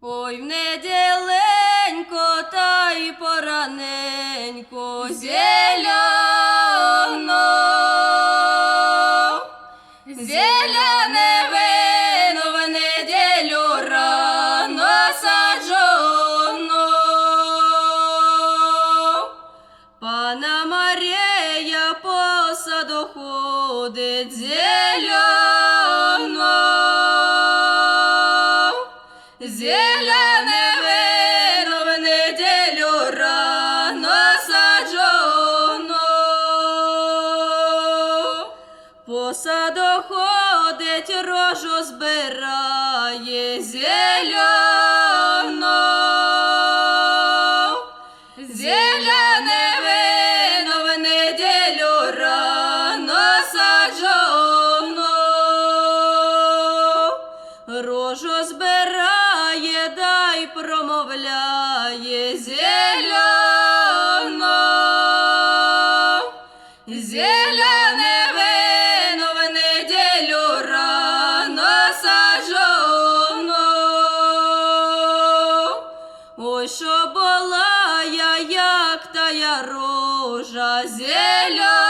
Ой, в неділенько, та й пораненько, зеляне вино в неділю рано саджено. Пана Марія по саду ходить зеляне вино в неділю рано саджено. По саду ходить, рожу збирає зеляне вино в неділю рано саджено. Рожу збирає, дай промовляє зеляне вино в неділю рано саджено. Ой, що була я, як тая рожа зеляна.